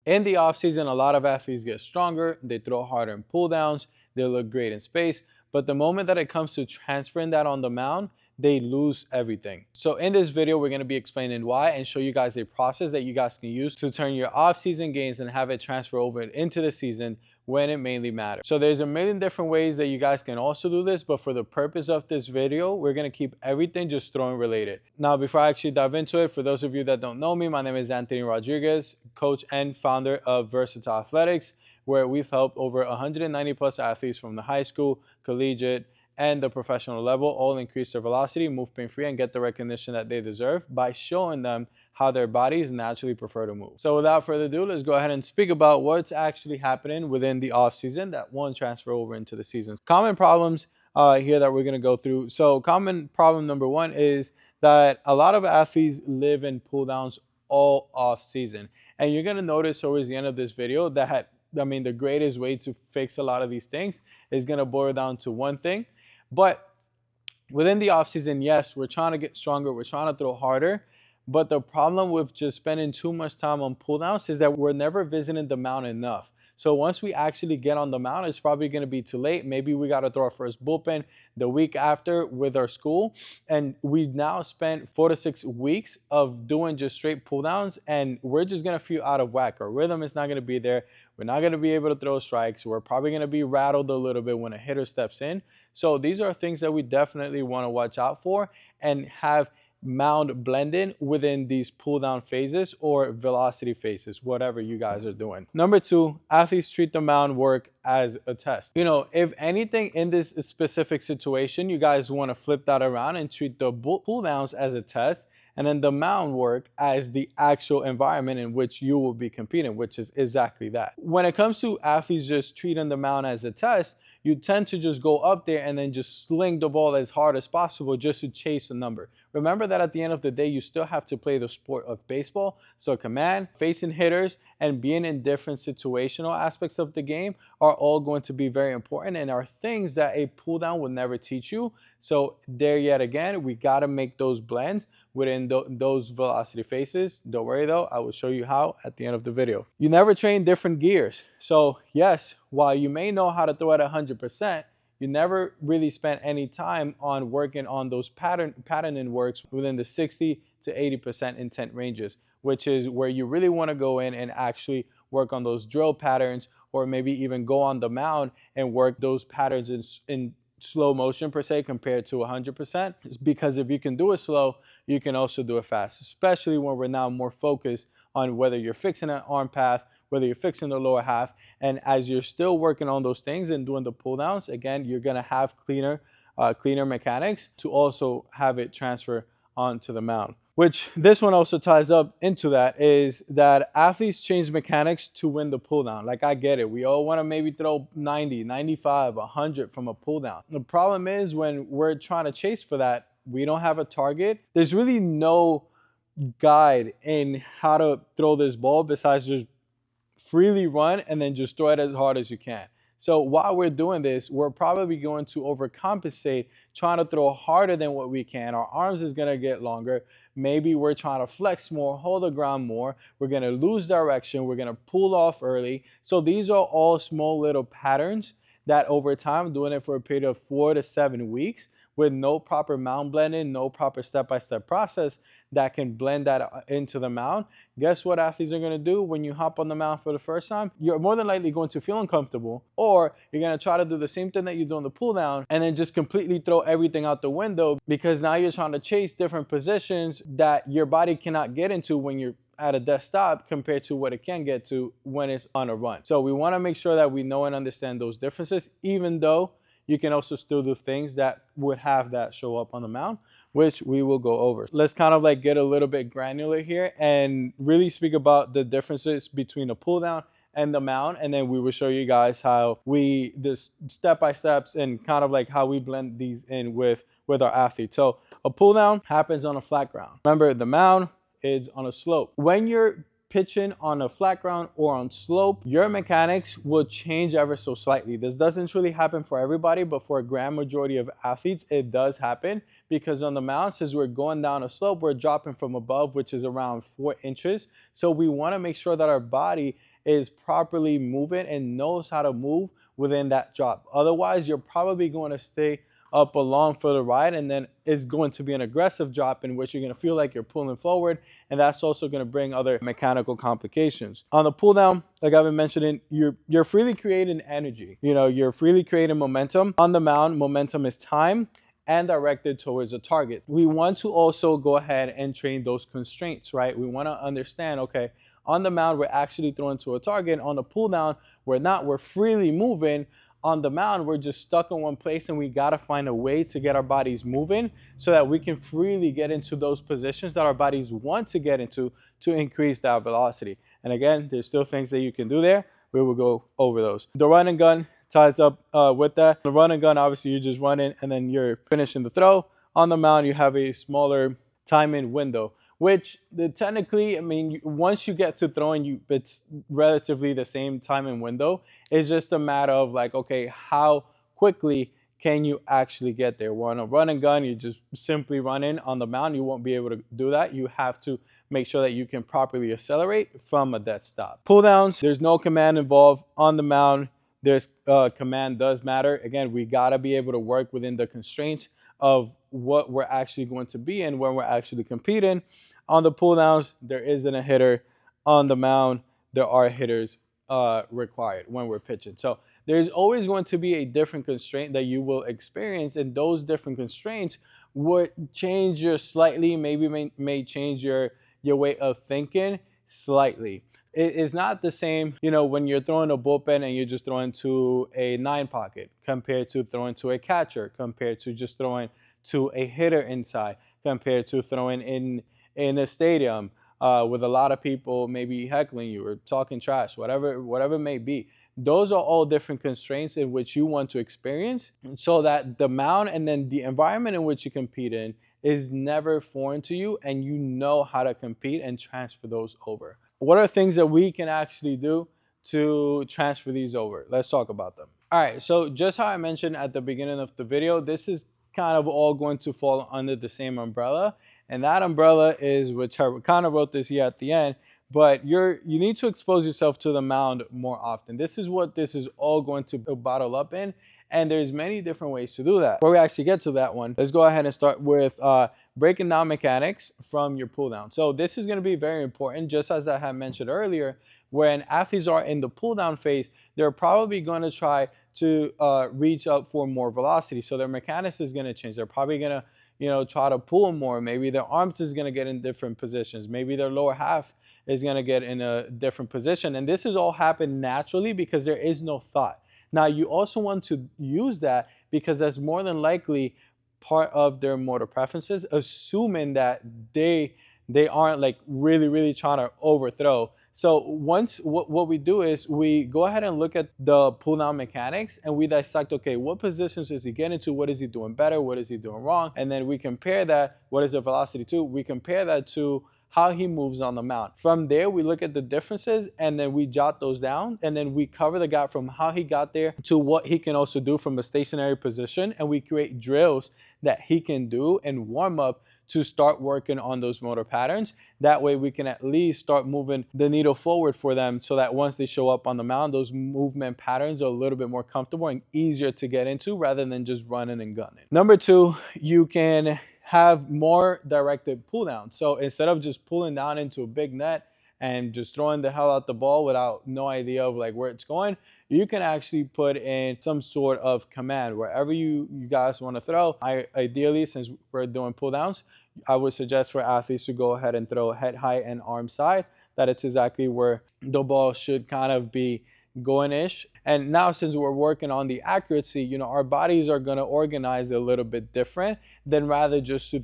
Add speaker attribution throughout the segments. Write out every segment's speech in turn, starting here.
Speaker 1: In the offseason, a lot of athletes get stronger, they throw harder in pull downs, they look great in space, but the moment that it comes to transferring that on the mound, they lose everything. So in this video, we're going to be explaining why and show you guys a process that you guys can use to turn your off-season gains and have it transfer over into the season when it mainly matters. So there's a million different ways that you guys can also do this, but for the purpose of this video, we're going to keep everything just throwing related. Now, before I actually dive into it, for those of you that don't know me, my name is Anthony Rodriguez, coach and founder of Versatile Athletics, where we've helped over 190 plus athletes from the high school, collegiate, and the professional level all increase their velocity, move pain-free, and get the recognition that they deserve by showing them how their bodies naturally prefer to move. So without further ado, let's go ahead and speak about what's actually happening within the off-season that won't transfer over into the season. Common problems here that we're going to go through. So common problem number one is that a lot of athletes live in pull downs all off-season. And you're going to notice towards the end of this video that, the greatest way to fix a lot of these things is going to boil down to one thing. But within the offseason, yes, we're trying to get stronger, we're trying to throw harder, but the problem with just spending too much time on pull downs is that we're never visiting the mound enough. So once we actually get on the mound, it's probably going to be too late. Maybe we got to throw our first bullpen the week after with our school. And we now spent 4 to 6 weeks of doing just straight pull downs, and we're just going to feel out of whack. Our rhythm is not going to be there. We're not going to be able to throw strikes. We're probably going to be rattled a little bit when a hitter steps in. So these are things that we definitely want to watch out for and have mound blending within these pull down phases or velocity phases, whatever you guys are doing. Number two, athletes treat the mound work as a test. If anything in this specific situation, you guys want to flip that around and treat the pull downs as a test, and then the mound work as the actual environment in which you will be competing, which is exactly that. When it comes to athletes just treating the mound as a test, you tend to just go up there and then just sling the ball as hard as possible just to chase a number. Remember that at the end of the day, you still have to play the sport of baseball. So command, facing hitters, and being in different situational aspects of the game are all going to be very important and are things that a pull down will never teach you. So there yet again, we got to make those blends within those velocity phases. Don't worry though, I will show you how at the end of the video. You never train different gears. So yes, while you may know how to throw at 100%, you never really spent any time on working on those patterning works within the 60 to 80% intent ranges, which is where you really want to go in and actually work on those drill patterns, or maybe even go on the mound and work those patterns in slow motion per se compared to 100%. Because if you can do it slow, you can also do it fast, especially when we're now more focused on whether you're fixing an arm path, whether you're fixing the lower half. And as you're still working on those things and doing the pull downs, again, you're going to have cleaner mechanics to also have it transfer onto the mound. Which this one also ties up into that, is that athletes change mechanics to win the pull down. Like, I get it. We all want to maybe throw 90, 95, 100 from a pull down. The problem is when we're trying to chase for that, we don't have a target. There's really no guide in how to throw this ball besides just freely run and then just throw it as hard as you can. So while we're doing this, we're probably going to overcompensate, trying to throw harder than what we can. Our arms is going to get longer. Maybe we're trying to flex more, hold the ground more. We're going to lose direction. We're going to pull off early. So these are all small little patterns that over time, doing it for a period of 4 to 7 weeks with no proper mound blending, no proper step-by-step process that can blend that into the mound. Guess what athletes are going to do when you hop on the mound for the first time? You're more than likely going to feel uncomfortable, or you're going to try to do the same thing that you do on the pull down and then just completely throw everything out the window, because now you're trying to chase different positions that your body cannot get into when you're at a dead stop compared to what it can get to when it's on a run. So we want to make sure that we know and understand those differences, even though you can also still do things that would have that show up on the mound, which we will go over. Let's kind of like get a little bit granular here and really speak about the differences between the pull down and the mound, and then we will show you guys how this step-by-steps and kind of like how we blend these in with our athletes. So a pull down happens on a flat ground. Remember, the mound is on a slope. When you're pitching on a flat ground or on slope, your mechanics will change ever so slightly. This doesn't really happen for everybody, but for a grand majority of athletes, it does happen, because on the mound, since we're going down a slope, we're dropping from above, which is around 4 inches. So we want to make sure that our body is properly moving and knows how to move within that drop. Otherwise, you're probably going to stay up along for the ride, and then it's going to be an aggressive drop in which you're going to feel like you're pulling forward, and that's also going to bring other mechanical complications. On the pull down, like I've been mentioning, you're freely creating energy. You're freely creating momentum. On the mound, momentum is time and directed towards a target. We want to also go ahead and train those constraints, right? We want to understand, okay, on the mound, we're actually throwing to a target. On the pull down, we're not. We're freely moving. On the mound, we're just stuck in one place, and we got to find a way to get our bodies moving so that we can freely get into those positions that our bodies want to get into to increase that velocity. And again, there's still things that you can do there. We will go over those. The run and gun ties up with that. The run and gun, obviously, you're just running and then you're finishing the throw. On the mound, you have a smaller timing window, which technically, I mean, once you get to throwing, it's relatively the same timing window. It's just a matter of like, okay, how quickly can you actually get there? Well, on a run and gun, you just simply run in. On the mound, you won't be able to do that. You have to make sure that you can properly accelerate from a dead stop. Pull downs, there's no command involved. On the mound, there's command does matter. Again, we got to be able to work within the constraints of what we're actually going to be in when we're actually competing. On the pull downs, there isn't a hitter. On the mound, there are hitters required when we're pitching. So there's always going to be a different constraint that you will experience, and those different constraints would change your slightly, maybe may change your way of thinking slightly. It is not the same, when you're throwing a bullpen and you're just throwing to a 9 pocket compared to throwing to a catcher, compared to just throwing to a hitter inside, compared to throwing in a stadium with a lot of people maybe heckling you or talking trash, whatever it may be. Those are all different constraints in which you want to experience, so that the mound and then the environment in which you compete in is never foreign to you, and you know how to compete and transfer those over. What are things that we can actually do to transfer these over? Let's talk about them. All right, so just how I mentioned at the beginning of the video, this is kind of all going to fall under the same umbrella. And that umbrella is, which I kind of wrote this here at the end, but you need to expose yourself to the mound more often. This is what this is all going to bottle up in. And there's many different ways to do that. Before we actually get to that one, let's go ahead and start with breaking down mechanics from your pull down. So this is going to be very important, just as I had mentioned earlier. When athletes are in the pull down phase, they're probably going to try to reach up for more velocity. So their mechanics is going to change. They're probably going to try to pull more. Maybe their arms is going to get in different positions. Maybe their lower half is going to get in a different position. And this is all happen naturally because there is no thought. Now, you also want to use that because that's more than likely part of their motor preferences, assuming that they aren't like really trying to overthrow. So once what we do is we go ahead and look at the pull down mechanics, and we dissect, okay, what positions is he getting to? What is he doing better? What is he doing wrong? And then we compare that. What is the velocity to? We compare that to how he moves on the mound. From there, we look at the differences, and then we jot those down, and then we cover the gap from how he got there to what he can also do from a stationary position, and we create drills that he can do and warm up to start working on those motor patterns. That way we can at least start moving the needle forward for them, so that once they show up on the mound, those movement patterns are a little bit more comfortable and easier to get into rather than just running and gunning. Number 2, you can have more directed pull down. So instead of just pulling down into a big net and just throwing the hell out the ball without no idea of like where it's going, you can actually put in some sort of command wherever you guys want to throw. Ideally, since we're doing pull downs, I would suggest for athletes to go ahead and throw head height and arm side. That it's exactly where the ball should kind of be going-ish. And now, since we're working on the accuracy, our bodies are going to organize a little bit different than rather just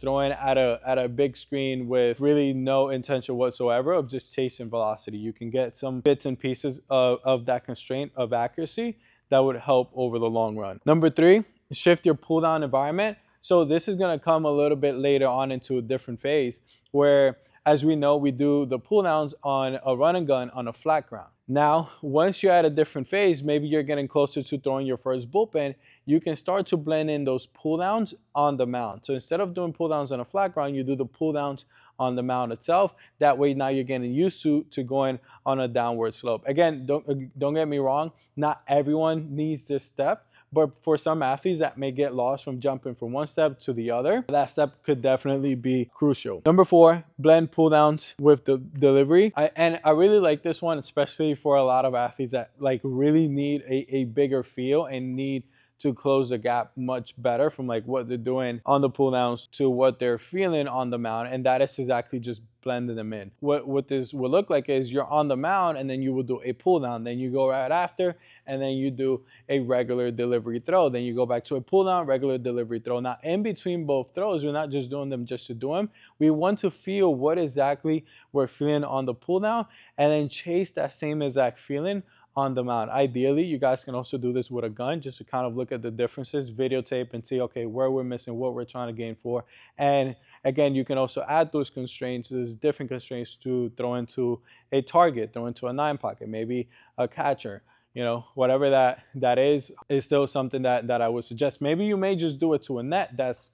Speaker 1: throwing at a big screen with really no intention whatsoever of just chasing velocity. You can get some bits and pieces of that constraint of accuracy that would help over the long run. Number 3, shift your pull down environment. So this is going to come a little bit later on into a different phase where, as we know, we do the pull downs on a run and gun on a flat ground. Now, once you're at a different phase, maybe you're getting closer to throwing your first bullpen, you can start to blend in those pull downs on the mound. So instead of doing pull downs on a flat ground, you do the pull downs on the mound itself. That way now you're getting used to going on a downward slope. Again, don't get me wrong, not everyone needs this step, but for some athletes that may get lost from jumping from one step to the other, that step could definitely be crucial. Number 4, blend pull downs with the delivery. I really like this one, especially for a lot of athletes that like really need a bigger feel and need to close the gap much better from like what they're doing on the pull downs to what they're feeling on the mound, and that is exactly just blending them in. What this will look like is you're on the mound and then you will do a pull down, then you go right after, and then you do a regular delivery throw, then you go back to a pull down, regular delivery throw. Now in between both throws, we're not just doing them just to do them. We want to feel what exactly we're feeling on the pull down and then chase that same exact feeling on the mound. Ideally, you guys can also do this with a gun just to kind of look at the differences, videotape, and see, okay, where we're missing, what we're trying to gain for. And again, you can also add those constraints, those different constraints to throw into a target, throw into a 9 pocket, maybe a catcher. You know, whatever that is still something that I would suggest. Maybe you may just do it to a net that's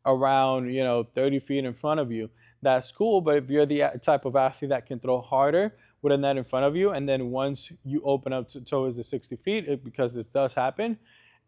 Speaker 1: around, 30 feet in front of you. That's cool, but if you're the type of athlete that can throw harder with a net in front of you, and then once you open up towards the 60 feet, because this does happen,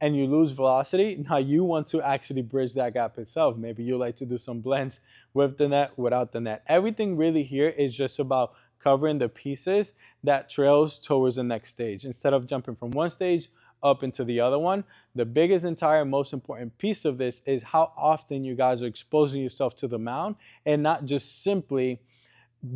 Speaker 1: and you lose velocity, now you want to actually bridge that gap itself. Maybe you like to do some blends with the net, without the net. Everything really here is just about covering the pieces that trails towards the next stage. Instead of jumping from one stage up into the other one, the biggest, entire, most important piece of this is how often you guys are exposing yourself to the mound and not just simply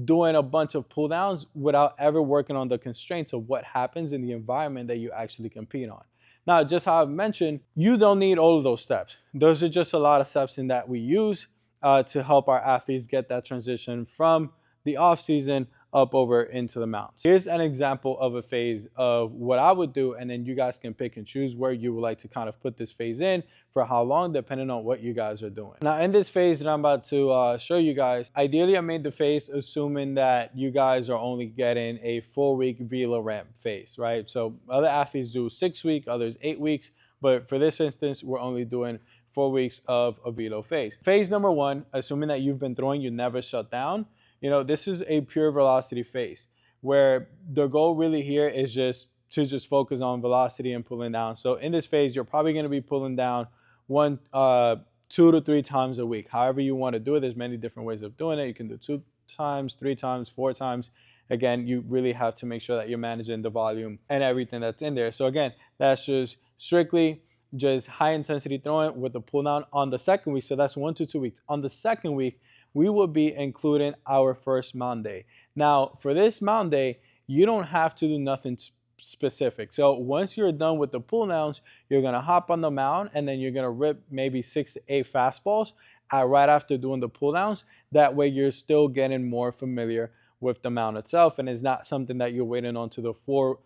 Speaker 1: doing a bunch of pull downs without ever working on the constraints of what happens in the environment that you actually compete on. Now, just how I've mentioned, you don't need all of those steps. Those are just a lot of steps in that we use to help our athletes get that transition from the off season up over into the mountains. Here's an example of a phase of what I would do, and then you guys can pick and choose where you would like to kind of put this phase in for how long, depending on what you guys are doing. Now in this phase that I'm about to show you guys, ideally I made the phase assuming that you guys are only getting a 4-week velo ramp phase, right? So other athletes do 6 weeks, others 8 weeks, but for this instance, we're only doing 4 weeks of a velo phase. Phase number 1, assuming that you've been throwing, you never shut down. This is a pure velocity phase where the goal really here is just to focus on velocity and pulling down. So in this phase, you're probably going to be pulling down 2 to 3 times a week. However you want to do it, there's many different ways of doing it. You can do 2 times, 3 times, 4 times. Again, you really have to make sure that you're managing the volume and everything that's in there. So again, that's just strictly just high intensity throwing with the pull down on the second week. So that's 1 to 2 weeks. On the second week, we will be including our first mound day. Now, for this mound day, you don't have to do nothing specific. So once you're done with the pull downs, you're going to hop on the mound and then you're going to rip maybe 6 to 8 fastballs right after doing the pull downs. That way you're still getting more familiar with the mound itself, and it's not something that you're waiting on to the four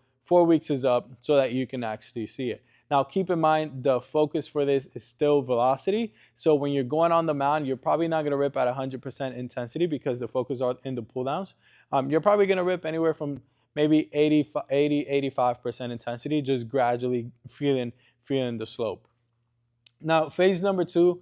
Speaker 1: weeks is up so that you can actually see it. Now, keep in mind, the focus for this is still velocity. So when you're going on the mound, you're probably not going to rip at 100% intensity because the focus are in the pull downs. You're probably going to rip anywhere from maybe 85% intensity, just gradually feeling the slope. Now, phase number 2,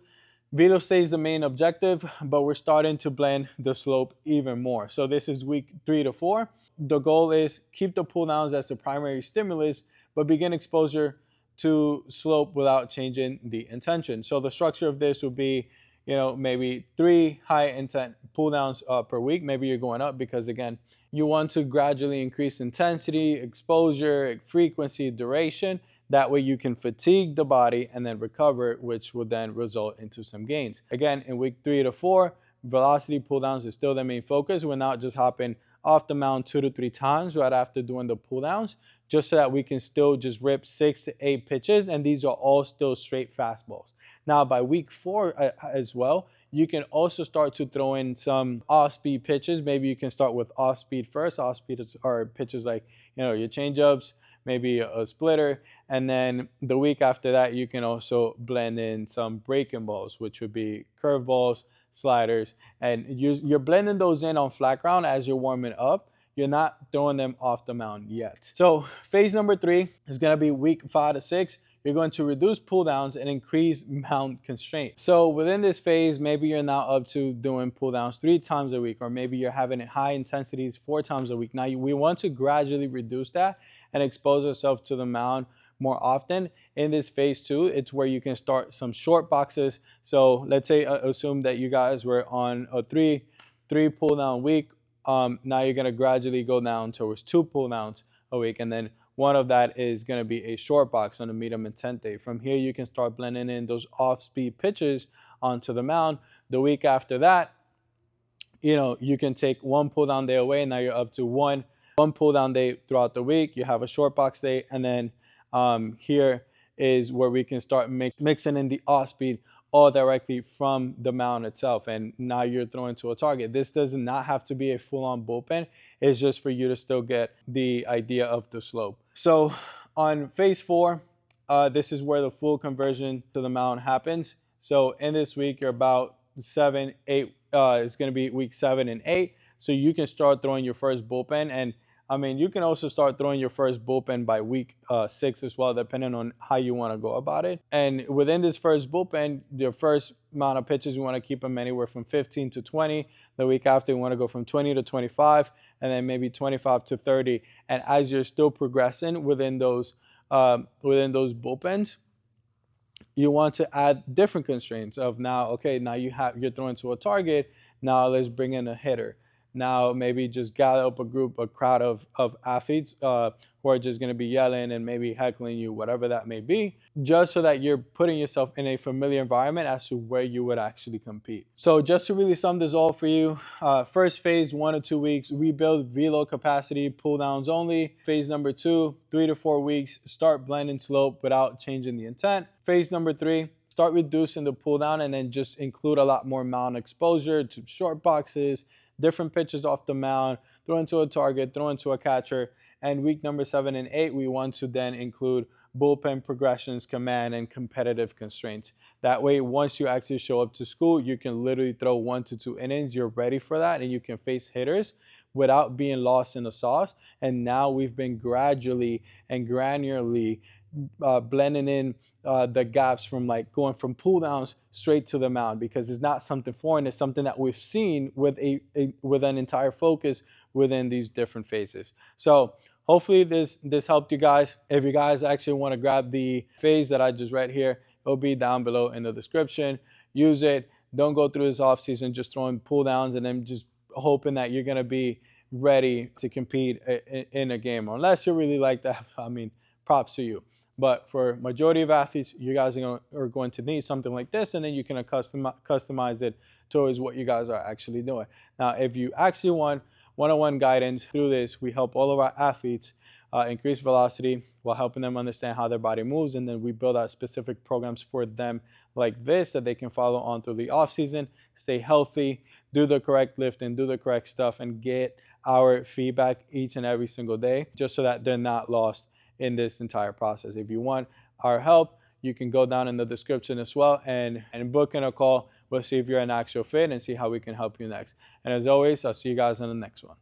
Speaker 1: velo stays the main objective, but we're starting to blend the slope even more. So this is week 3 to 4. The goal is keep the pull downs as the primary stimulus, but begin exposure to slope without changing the intention. So the structure of this would be, maybe 3 high intent pull downs per week. Maybe you're going up because, again, you want to gradually increase intensity, exposure, frequency, duration. That way you can fatigue the body and then recover, which will then result into some gains. Again, in week 3 to 4, velocity pull downs is still the main focus. We're not just hopping off the mound 2 to 3 times right after doing the pull downs, just so that we can still just rip 6 to 8 pitches, and these are all still straight fastballs. Now, by week 4 as well, you can also start to throw in some off-speed pitches. Maybe you can start with off-speed first. Off-speed are pitches like, your change-ups, maybe a splitter, and then the week after that, you can also blend in some breaking balls, which would be curveballs, sliders, and you're blending those in on flat ground as you're warming up. You're not throwing them off the mound yet. So phase number 3 is going to be week 5 to 6. you're going to reduce pull downs and increase mount constraint. So within this phase, maybe you're now up to doing pull downs 3 times a week, or maybe you're having high intensities 4 times a week. Now we want to gradually reduce that and expose ourselves to the mound more often. In this phase 2, it's where you can start some short boxes. So let's say assume that you guys were on a three pull down week. Now you're going to gradually go down towards 2 pull downs a week, and then one of that is going to be a short box on a medium intent day. From here, you can start blending in those off-speed pitches onto the mound. The week after that, you can take 1 pull down day away, and now you're up to one pull down day throughout the week. You have a short box day, and then here is where we can start mixing in the off speed all directly from the mound itself, and now you're throwing to a target. This does not have to be a full-on bullpen. It's just for you to still get the idea of the slope. So on phase 4, this is where the full conversion to the mound happens. So in this week, you're about 7, 8. It's going to be week 7 and 8. So you can start throwing your first bullpen, and I mean, you can also start throwing your first bullpen by week 6 as well, depending on how you want to go about it. And within this first bullpen, your first amount of pitches, you want to keep them anywhere from 15 to 20. The week after, you want to go from 20 to 25, and then maybe 25 to 30. And as you're still progressing within those bullpens, you want to add different constraints of now, okay, now you're throwing to a target. Now let's bring in a hitter. Now maybe just gather up a crowd of athletes who are just going to be yelling and maybe heckling you, whatever that may be, just so that you're putting yourself in a familiar environment as to where you would actually compete. So just to really sum this all for you, first phase, 1 or 2 weeks, rebuild velo capacity, pull downs only. Phase number 2, 3 to 4 weeks, start blending slope without changing the intent. Phase number 3, start reducing the pull down and then just include a lot more mound exposure to short boxes, different pitches off the mound, throw into a target, throw into a catcher. And week number 7 and 8, we want to then include bullpen progressions, command, and competitive constraints. That way, once you actually show up to school, you can literally throw 1 to 2 innings. You're ready for that, and you can face hitters without being lost in the sauce. And now we've been gradually and granularly blending in the gaps from like going from pull downs straight to the mound, because it's not something foreign. It's something that we've seen with with an entire focus within these different phases. So hopefully this helped you guys. If you guys actually want to grab the phase that I just read here, it'll be down below in the description. Use it. Don't go through this off season just throwing pull downs and then just hoping that you're going to be ready to compete in a game, unless you really like that. I mean, props to you. But for majority of athletes, you guys are going to need something like this, and then you can customize it towards what you guys are actually doing. Now, if you actually want one-on-one guidance through this, we help all of our athletes increase velocity while helping them understand how their body moves, and then we build out specific programs for them like this that they can follow on through the off season, stay healthy, do the correct lifting, do the correct stuff, and get our feedback each and every single day, just so that they're not lost in this entire process. If you want our help, you can go down in the description as well and book in a call. We'll see if you're an actual fit and see how we can help you next. And as always, I'll see you guys on the next one.